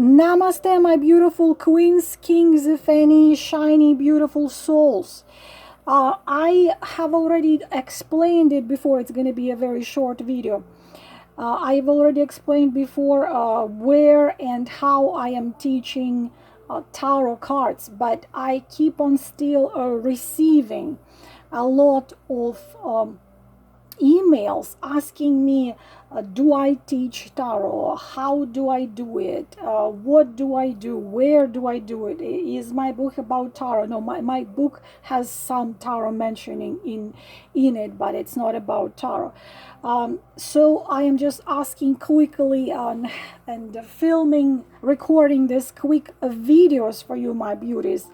Namaste, my beautiful queens, kings, if any, shiny, beautiful souls. I have already explained it before. It's going to be a very short video. I've already explained before where and how I am teaching tarot cards, but I keep on still receiving a lot of emails asking me, do I teach tarot? How do I do it? What do I do? Where do I do it? Is my book about tarot? No, my book has some tarot mentioning in it, but it's not about tarot. So I am just asking quickly and filming, recording this quick videos for you, my beauties.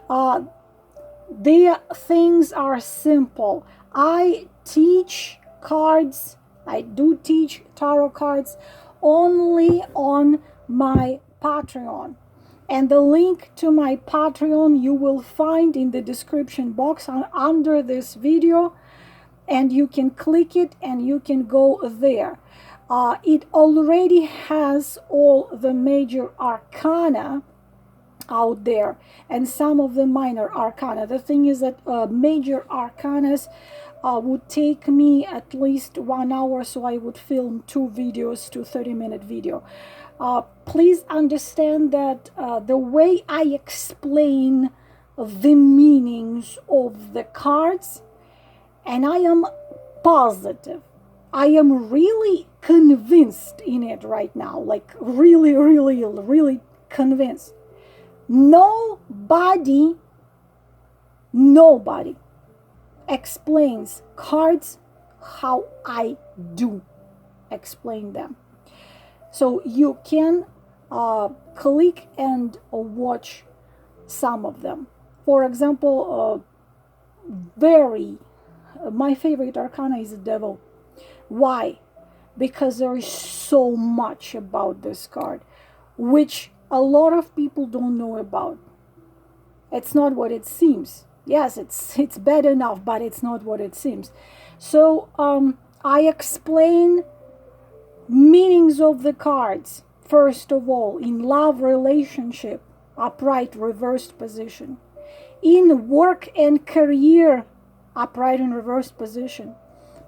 The things are simple. I teach cards, I do teach tarot cards only on my Patreon. And the link to my Patreon you will find in the description box under this video. And you can click it and you can go there. It already has all the major arcana out there and some of the minor arcana. The thing is that major arcanas would take me at least 1 hour, so I would film 2 videos to 30-minute video. Please understand that the way I explain the meanings of the cards, and I am positive, I am really convinced in it right now, like really convinced. Nobody explains cards how I do explain them. So you can click and watch some of them. For example, my favorite arcana is the devil. Why? Because there is so much about this card, which a lot of people don't know about. It's not what it seems. Yes, it's bad enough, but it's not what it seems. So I explain meanings of the cards. First of all, in love relationship, upright reversed position. In work and career, upright and reversed position.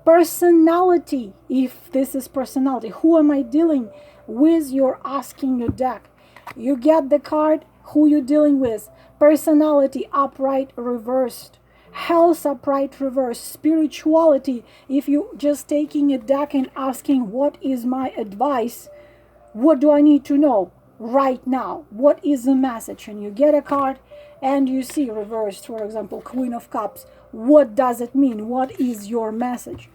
Personality, if this is personality, who am I dealing with? You're asking your deck. You get the card, who you dealing with. Personality, upright reversed. Health, upright reversed. Spirituality, if you just taking a deck and asking, what is my advice? What do I need to know right now? What is the message? And you get a card and you see reversed, for example, Queen of Cups. What does it mean? What is your message?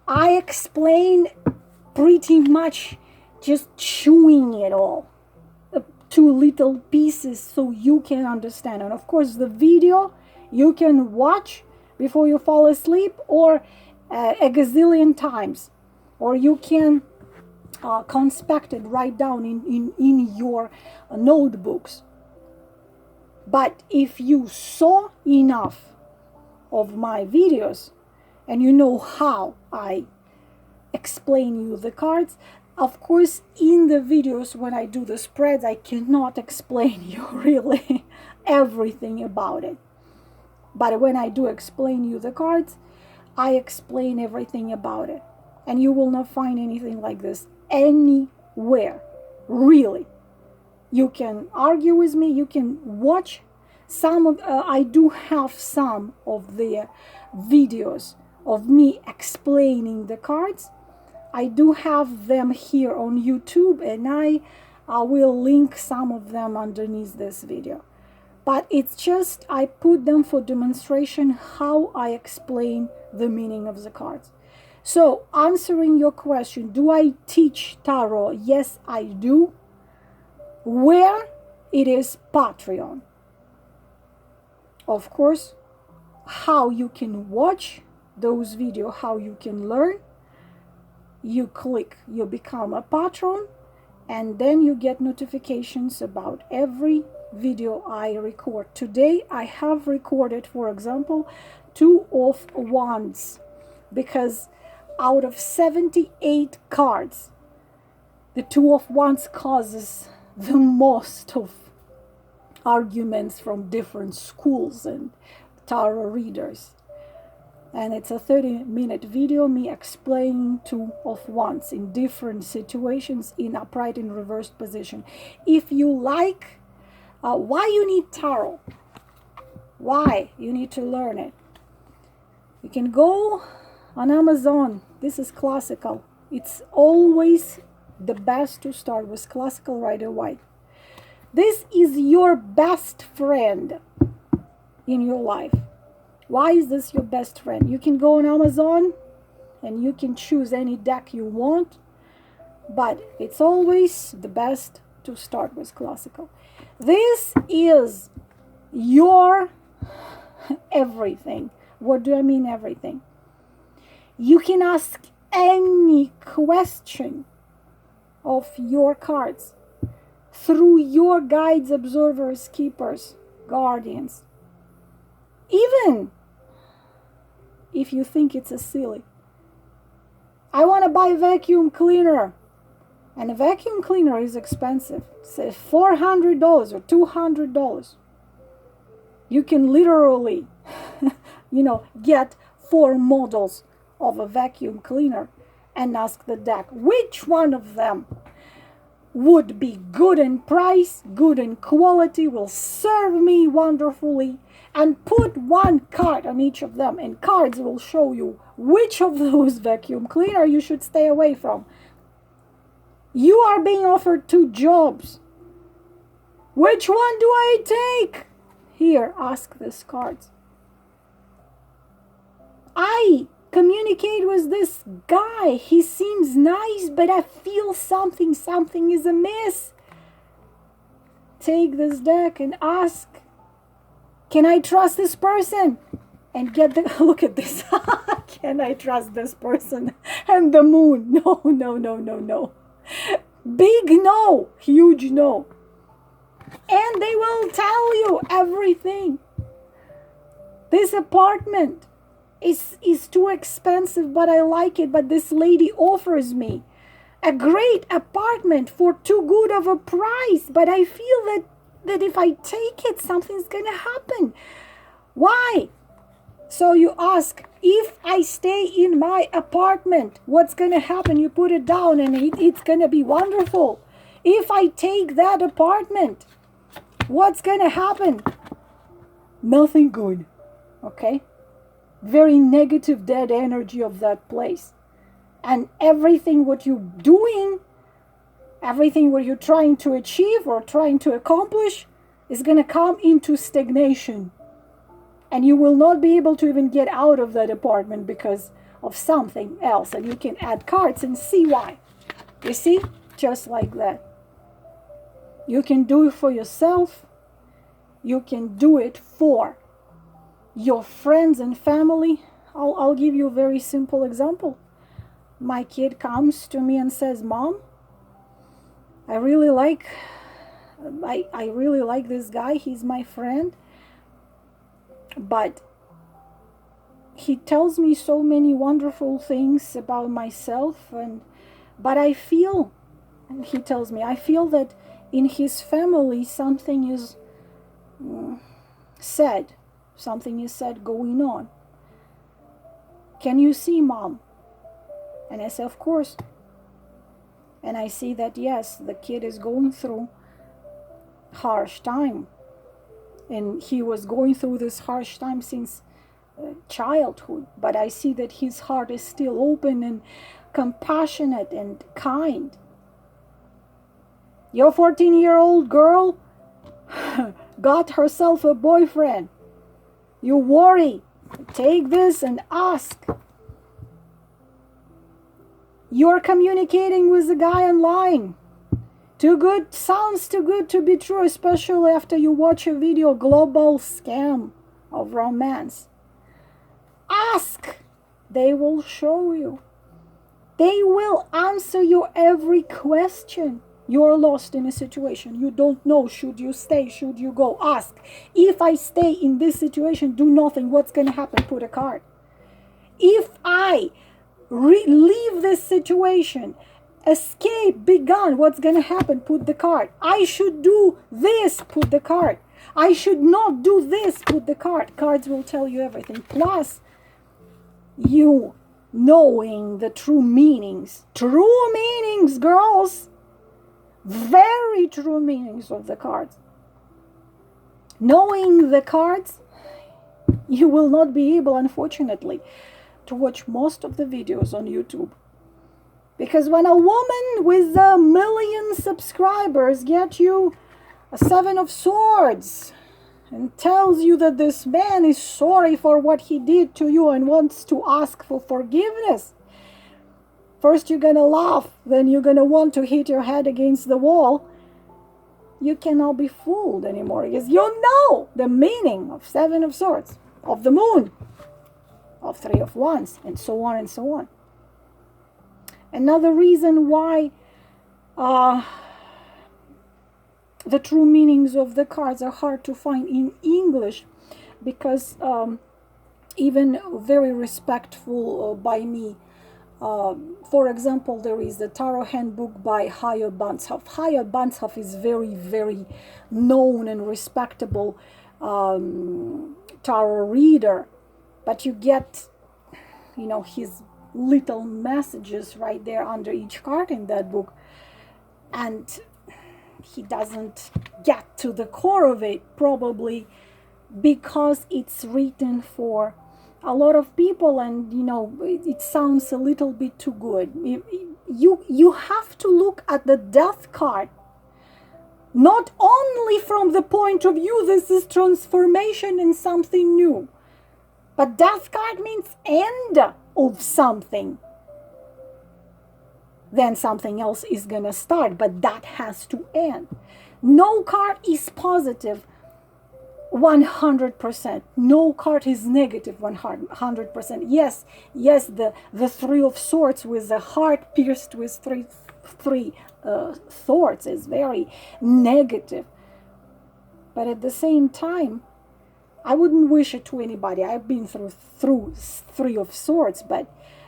I explain pretty much just chewing it all to little pieces so you can understand. And of course the video you can watch before you fall asleep, or a gazillion times, or you can conspect it, write down in your notebooks. But if you saw enough of my videos and you know how I explain you the cards, of course, in the videos when I do the spreads, I cannot explain you really everything about it. But when I do explain you the cards, I explain everything about it. And you will not find anything like this anywhere, really. You can argue with me, you can watch some of, I do have some of the videos of me explaining the cards. I do have them here on YouTube, and I will link some of them underneath this video. But it's just, I put them for demonstration how I explain the meaning of the cards. So, answering your question, do I teach tarot? Yes, I do. Where? It is Patreon. Of course, how you can watch those videos, how you can learn, you click, you become a patron, and then you get notifications about every video I record. Today I have recorded, for example, 2 of Wands, because out of 78 cards, the 2 of Wands causes the most of arguments from different schools and tarot readers. And it's a 30-minute video, me explaining two of wands in different situations in upright and reversed position. If you like, why you need tarot, why you need to learn it, you can go on Amazon. This is classical. It's always the best to start with classical Rider-Waite. This is your best friend in your life. Why is this your best friend? You can go on Amazon and you can choose any deck you want, but it's always the best to start with classical. This is your everything. What do I mean everything? You can ask any question of your cards through your guides, observers, keepers, guardians. Even if you think it's a silly. I want to buy a vacuum cleaner. And a vacuum cleaner is expensive. Say $400 or $200. You can literally, get 4 models of a vacuum cleaner and ask the deck which one of them would be good in price, good in quality, will serve me wonderfully, and put one card on each of them, and cards will show you which of those vacuum cleaner you should stay away from. You are being offered 2 jobs. Which one do I take? Here, ask these cards. I communicate with this guy. He seems nice, but I feel something is amiss. Take this deck and ask, can I trust this person? And get the, look at this. Can I trust this person? And the moon. No, no, no, no, no. Big no. Huge no. And they will tell you everything. This apartment is too expensive, but I like it. But this lady offers me a great apartment for too good of a price. But I feel that if I take it, something's going to happen. Why? So you ask, if I stay in my apartment, what's going to happen? You put it down and it's going to be wonderful. If I take that apartment, what's going to happen? Nothing good. Okay? Very negative, dead energy of that place. And everything what you're doing, everything what you're trying to achieve or trying to accomplish is going to come into stagnation. And you will not be able to even get out of that apartment because of something else. And you can add cards and see why. You see? Just like that. You can do it for yourself. You can do it for your friends and family. I'll give you a very simple example. My kid comes to me and says, Mom, I really like this guy. He's my friend. But he tells me so many wonderful things about myself. But I feel, and he tells me, I feel that in his family something is said. Something is said going on. Can you see, Mom? And I say, of course. And I see that, yes, the kid is going through harsh time. And he was going through this harsh time since childhood. But I see that his heart is still open and compassionate and kind. Your 14-year-old girl got herself a boyfriend. You worry. Take this and ask. You're communicating with a guy online. Too good, sounds too good to be true, especially after you watch a video, global scam of romance. Ask. They will show you. They will answer your every question. You're lost in a situation. You don't know, should you stay, should you go? Ask. If I stay in this situation, do nothing, what's going to happen? Put a card. If I leave this situation Escape, be gone. What's going to happen? Put the card. I should do this. Put the card. I should not do this. Put the card. Cards will tell you everything. Plus, you knowing the true meanings. True meanings, girls. Very true meanings of the cards. Knowing the cards, you will not be able, unfortunately, to watch most of the videos on YouTube. Because when a woman with 1 million subscribers gets you a 7 of Swords and tells you that this man is sorry for what he did to you and wants to ask for forgiveness, first you're going to laugh, then you're going to want to hit your head against the wall. You cannot be fooled anymore because you know the meaning of 7 of Swords, of the Moon, of 3 of Wands, and so on and so on. Another reason why the true meanings of the cards are hard to find in English, because even very respectful by me, for example, there is the Tarot Handbook by Haya Banzhaf. Haya Banzhaf is very, very known and respectable tarot reader, but you get, you know, his little messages right there under each card in that book, and he doesn't get to the core of it, probably because it's written for a lot of people, and you know, it sounds a little bit too good. You have to look at the Death card not only from the point of view this is transformation and something new, but Death card means end of something. Then something else is gonna start, but that has to end. No card is positive 100%. No card is negative 100%. Yes, the 3 of Swords with the heart pierced with three swords is very negative. But at the same time, I wouldn't wish it to anybody. I've been through 3 of Swords, but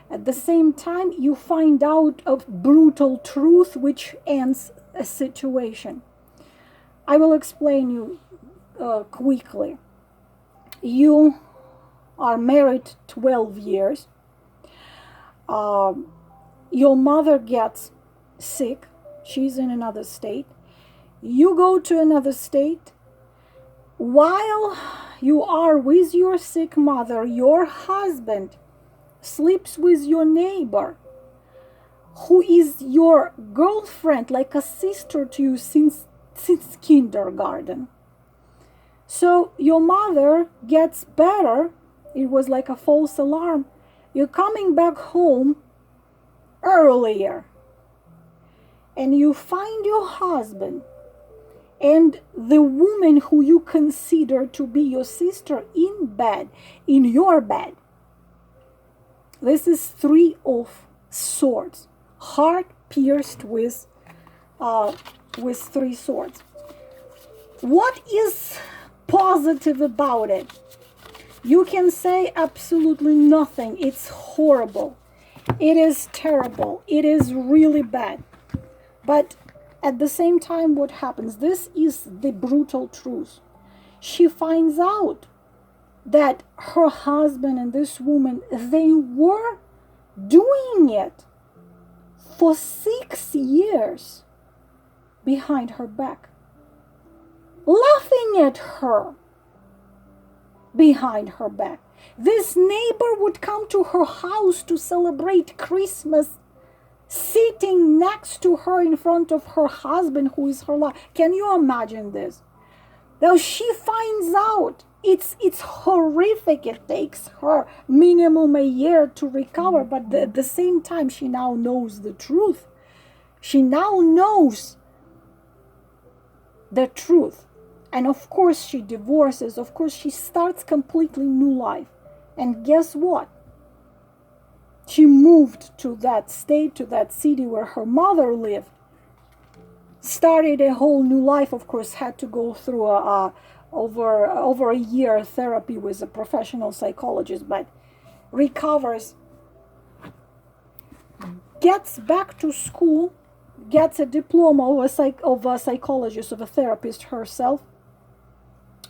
at the same time, you find out a brutal truth which ends a situation. I will explain you quickly. You are married 12 years. Your mother gets sick. She's in another state. You go to another state. While you are with your sick mother, your husband sleeps with your neighbor, who is your girlfriend, like a sister to you since kindergarten. So your mother gets better. It was like a false alarm. You're coming back home earlier, and you find your husband and the woman who you consider to be your sister in bed, in your bed. This is 3 of Swords, heart pierced with 3 swords. What is positive about it? You can say absolutely nothing. It's horrible. It is terrible. It is really bad. But at the same time, what happens? This is the brutal truth. She finds out that her husband and this woman, they were doing it for 6 years behind her back, laughing at her behind her back. This neighbor would come to her house to celebrate Christmas, sitting next to her in front of her husband, who is her life. Can you imagine this? Now she finds out. It's horrific. It takes her minimum a year to recover, but at the same time, she now knows the truth. She now knows the truth. And of course she divorces. Of course she starts completely new life. And guess what? She moved to that state, to that city where her mother lived. Started a whole new life. Of course, had to go through over a year therapy with a professional psychologist, but recovers gets back to school, gets a diploma of a psychologist, of a therapist herself,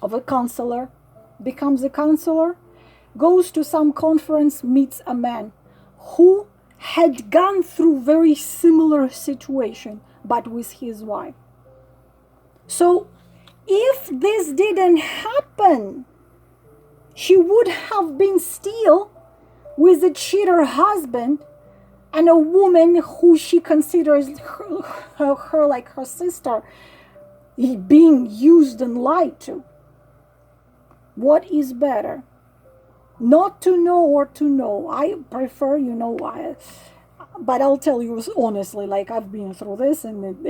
of a counselor, becomes a counselor, goes to some conference, meets a man who had gone through very similar situation, but with his wife. So if this didn't happen, she would have been still with a cheater husband and a woman who she considers her like her sister being used and lied to. What is better? Not to know or to know? I prefer, but I'll tell you honestly, like I've been through this and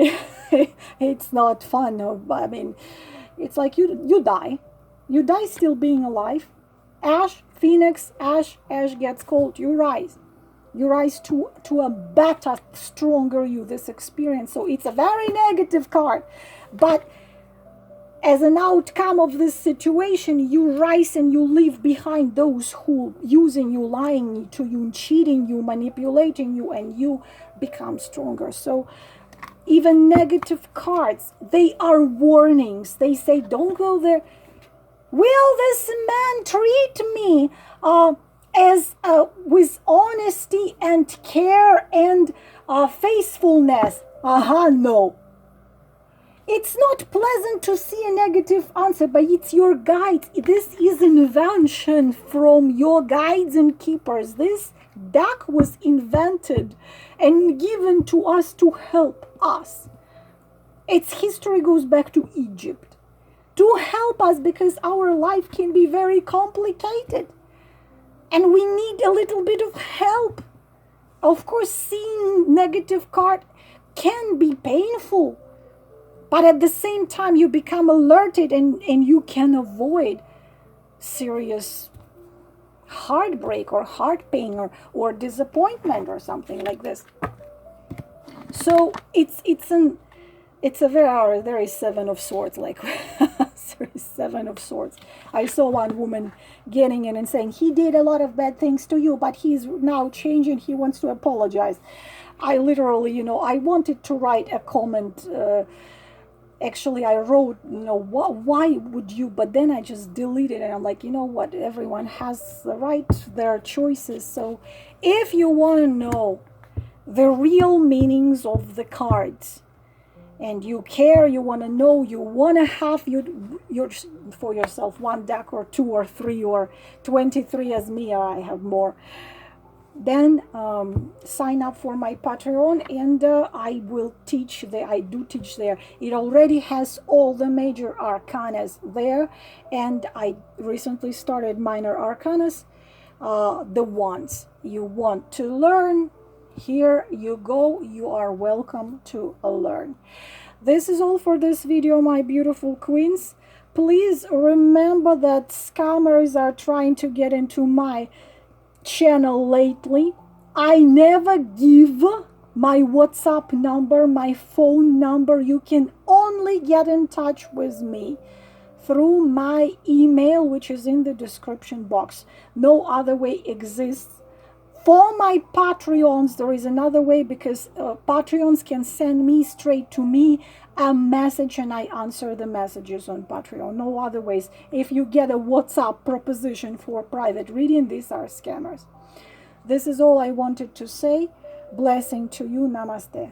it's not fun. I mean, it's like you die. You die still being alive. Ash, phoenix, ash gets cold. You rise. You rise to a better, stronger you, this experience. So it's a very negative card. But as an outcome of this situation, you rise and you leave behind those who using you, lying to you, cheating you, manipulating you, and you become stronger. So even negative cards, they are warnings. They say, don't go there. Will this man treat me as with honesty and care and faithfulness? No. It's not pleasant to see a negative answer, but it's your guide. This is an invention from your guides and keepers. This deck was invented and given to us to help us. Its history goes back to Egypt. To help us because our life can be very complicated. And we need a little bit of help. Of course, seeing negative card can be painful. But at the same time, you become alerted and you can avoid serious heartbreak or heart pain or disappointment or something like this. So it's a very Seven of Swords, like Seven of Swords. I saw one woman getting in and saying, he did a lot of bad things to you, but he's now changing. He wants to apologize. I literally, I wanted to write a comment. Actually, I wrote, why would you? But then I just deleted it. I'm like, what? Everyone has the right to their choices. So if you want to know the real meanings of the cards, and you care, you want to know, you want to have your for yourself one deck or two or three or 23 as me, or I have more, then sign up for my Patreon, and I will teach there. I do teach there. It already has all the major arcanas there, and I recently started minor arcanas, the ones you want to learn. Here you go. You are welcome to learn. This is all for this video, my beautiful queens. Please remember that scammers are trying to get into my channel lately. I never give my WhatsApp number, my phone number. You can only get in touch with me through my email, which is in the description box. No other way exists. For my Patreons, there is another way, because Patreons can send me straight to me a message, and I answer the messages on Patreon. No other ways. If you get a WhatsApp proposition for private reading, these are scammers. This is all I wanted to say. Blessing to you. Namaste.